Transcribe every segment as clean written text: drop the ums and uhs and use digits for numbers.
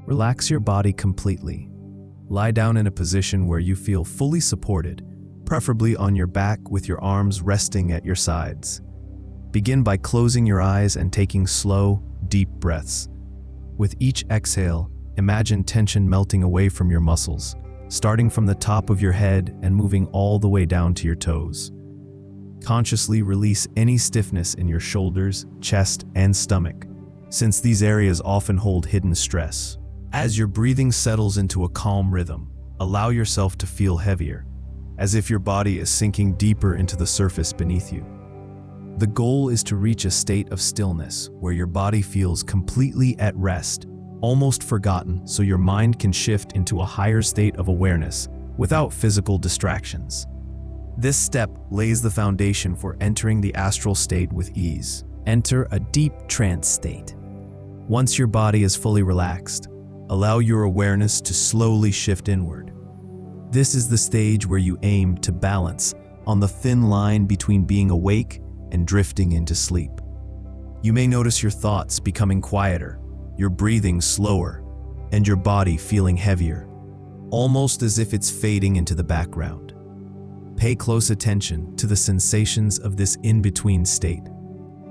Relax your body completely. Lie down in a position where you feel fully supported, preferably on your back with your arms resting at your sides. Begin by closing your eyes and taking slow, deep breaths. With each exhale, imagine tension melting away from your muscles, starting from the top of your head and moving all the way down to your toes. Consciously release any stiffness in your shoulders, chest, and stomach, since these areas often hold hidden stress. As your breathing settles into a calm rhythm, allow yourself to feel heavier, as if your body is sinking deeper into the surface beneath you. The goal is to reach a state of stillness where your body feels completely at rest, almost forgotten, so your mind can shift into a higher state of awareness without physical distractions. This step lays the foundation for entering the astral state with ease. Enter a deep trance state. Once your body is fully relaxed, allow your awareness to slowly shift inward. This is the stage where you aim to balance on the thin line between being awake and drifting into sleep. You may notice your thoughts becoming quieter, your breathing slower, and your body feeling heavier, almost as if it's fading into the background. Pay close attention to the sensations of this in-between state.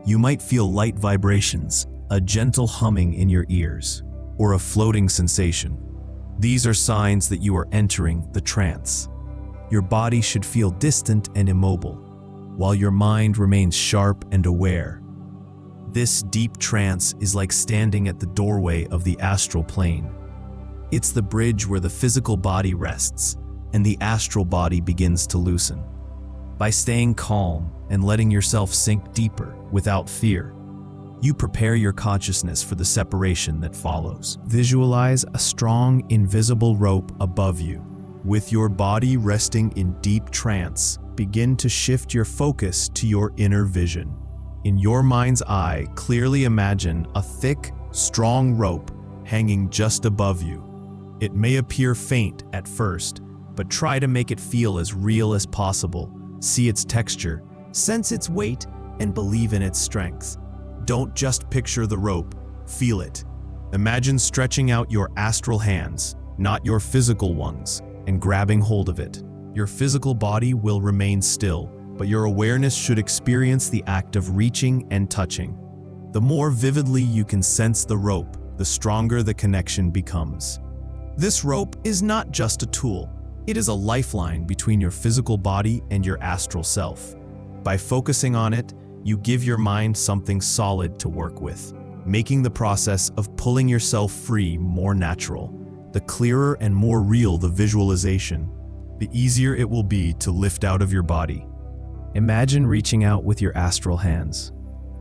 You might feel light vibrations, a gentle humming in your ears, or a floating sensation. These are signs that you are entering the trance. Your body should feel distant and immobile, while your mind remains sharp and aware. This deep trance is like standing at the doorway of the astral plane. It's the bridge where the physical body rests and the astral body begins to loosen. By staying calm and letting yourself sink deeper without fear, you prepare your consciousness for the separation that follows. Visualize a strong, invisible rope above you. With your body resting in deep trance, begin to shift your focus to your inner vision. In your mind's eye, clearly imagine a thick, strong rope hanging just above you. It may appear faint at first, but try to make it feel as real as possible. See its texture, sense its weight, and believe in its strength. Don't just picture the rope, feel it. Imagine stretching out your astral hands, not your physical ones, and grabbing hold of it. Your physical body will remain still, but your awareness should experience the act of reaching and touching. The more vividly you can sense the rope, the stronger the connection becomes. This rope is not just a tool. It is a lifeline between your physical body and your astral self. By focusing on it, you give your mind something solid to work with, making the process of pulling yourself free more natural. The clearer and more real the visualization, the easier it will be to lift out of your body. Imagine reaching out with your astral hands.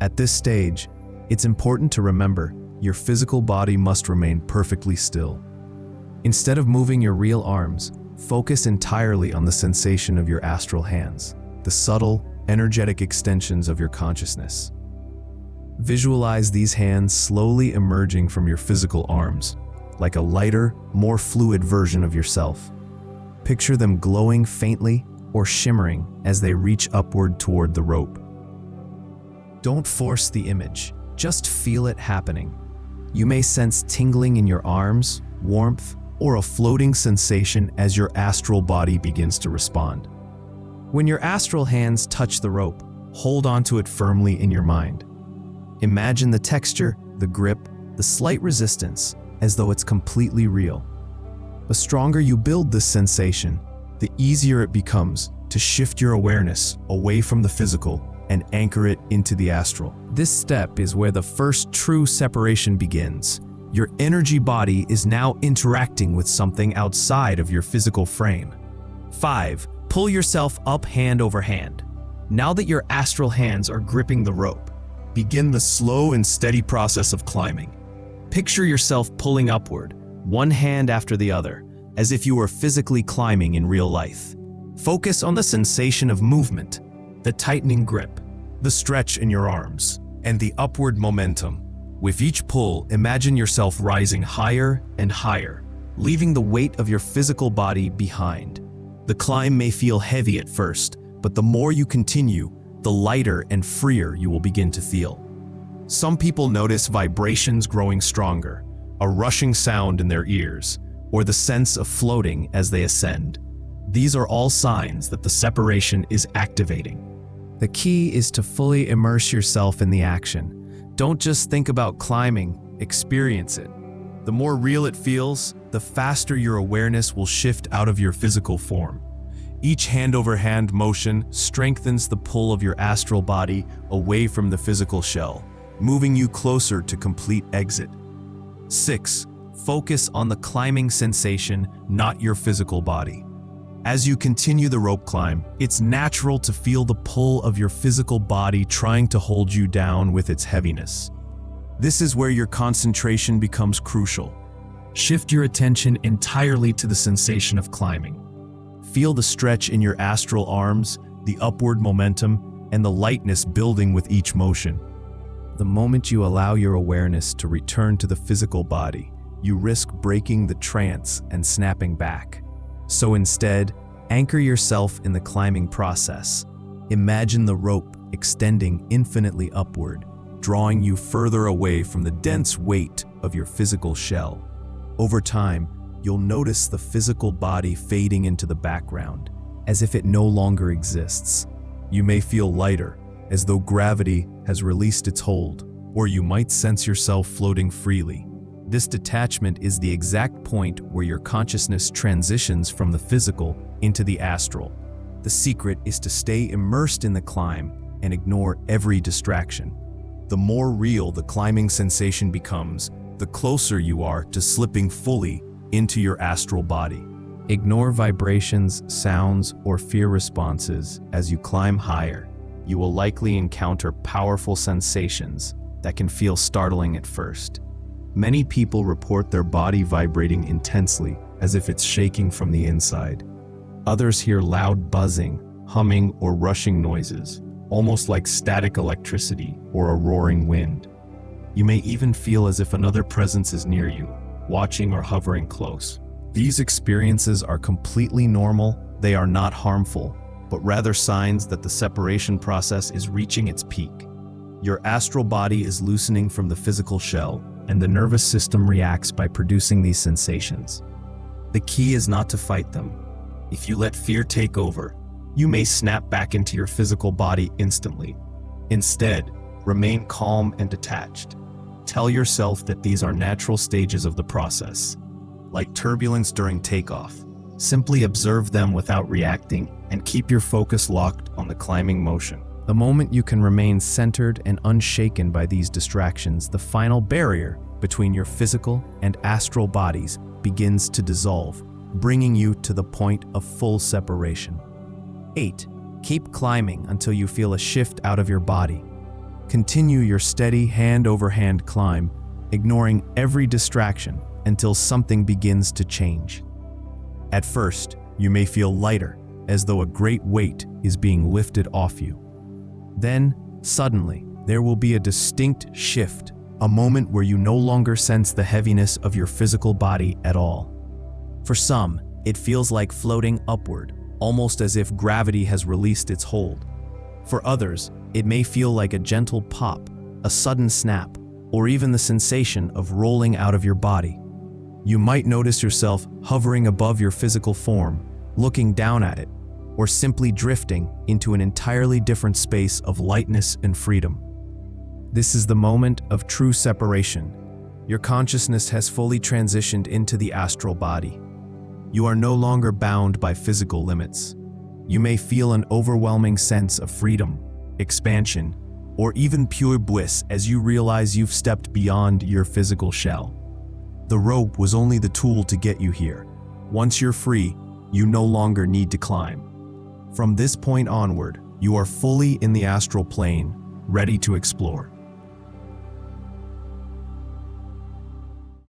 At this stage, it's important to remember your physical body must remain perfectly still. Instead of moving your real arms, focus entirely on the sensation of your astral hands, the subtle, energetic extensions of your consciousness. Visualize these hands slowly emerging from your physical arms, like a lighter, more fluid version of yourself. Picture them glowing faintly or shimmering as they reach upward toward the rope. Don't force the image, just feel it happening. You may sense tingling in your arms, warmth, or a floating sensation as your astral body begins to respond. When your astral hands touch the rope, hold onto it firmly in your mind. Imagine the texture, the grip, the slight resistance, as though it's completely real. The stronger you build this sensation, the easier it becomes to shift your awareness away from the physical and anchor it into the astral. This step is where the first true separation begins. Your energy body is now interacting with something outside of your physical frame. 5. Pull yourself up hand over hand. Now that your astral hands are gripping the rope, begin the slow and steady process of climbing. Picture yourself pulling upward, one hand after the other, as if you were physically climbing in real life. Focus on the sensation of movement, the tightening grip, the stretch in your arms, and the upward momentum. With each pull, imagine yourself rising higher and higher, leaving the weight of your physical body behind. The climb may feel heavy at first, but the more you continue, the lighter and freer you will begin to feel. Some people notice vibrations growing stronger, a rushing sound in their ears, or the sense of floating as they ascend. These are all signs that the separation is activating. The key is to fully immerse yourself in the action. Don't just think about climbing, experience it. The more real it feels, the faster your awareness will shift out of your physical form. Each hand-over-hand motion strengthens the pull of your astral body away from the physical shell, moving you closer to complete exit. 6. Focus on the climbing sensation, not your physical body. As you continue the rope climb, it's natural to feel the pull of your physical body trying to hold you down with its heaviness. This is where your concentration becomes crucial. Shift your attention entirely to the sensation of climbing. Feel the stretch in your astral arms, the upward momentum, and the lightness building with each motion. The moment you allow your awareness to return to the physical body, you risk breaking the trance and snapping back. So instead, anchor yourself in the climbing process. Imagine the rope extending infinitely upward, drawing you further away from the dense weight of your physical shell. Over time, you'll notice the physical body fading into the background, as if it no longer exists. You may feel lighter, as though gravity has released its hold, or you might sense yourself floating freely. This detachment is the exact point where your consciousness transitions from the physical into the astral. The secret is to stay immersed in the climb and ignore every distraction. The more real the climbing sensation becomes, the closer you are to slipping fully into your astral body. Ignore vibrations, sounds, or fear responses as you climb higher. You will likely encounter powerful sensations that can feel startling at first. Many people report their body vibrating intensely, as if it's shaking from the inside. Others hear loud buzzing, humming, or rushing noises, almost like static electricity or a roaring wind. You may even feel as if another presence is near you, watching or hovering close. These experiences are completely normal. They are not harmful, but rather signs that the separation process is reaching its peak. Your astral body is loosening from the physical shell, and the nervous system reacts by producing these sensations. The key is not to fight them. If you let fear take over, you may snap back into your physical body instantly. Instead, remain calm and detached. Tell yourself that these are natural stages of the process. Like turbulence during takeoff, simply observe them without reacting and keep your focus locked on the climbing motion. The moment you can remain centered and unshaken by these distractions, the final barrier between your physical and astral bodies begins to dissolve, bringing you to the point of full separation. 8. Keep climbing until you feel a shift out of your body. Continue your steady hand-over-hand climb, ignoring every distraction until something begins to change. At first, you may feel lighter, as though a great weight is being lifted off you. Then, suddenly, there will be a distinct shift, a moment where you no longer sense the heaviness of your physical body at all. For some, it feels like floating upward, almost as if gravity has released its hold. For others, it may feel like a gentle pop, a sudden snap, or even the sensation of rolling out of your body. You might notice yourself hovering above your physical form, looking down at it, or simply drifting into an entirely different space of lightness and freedom. This is the moment of true separation. Your consciousness has fully transitioned into the astral body. You are no longer bound by physical limits. You may feel an overwhelming sense of freedom, expansion, or even pure bliss as you realize you've stepped beyond your physical shell. The rope was only the tool to get you here. Once you're free, you no longer need to climb. From this point onward, you are fully in the astral plane, ready to explore.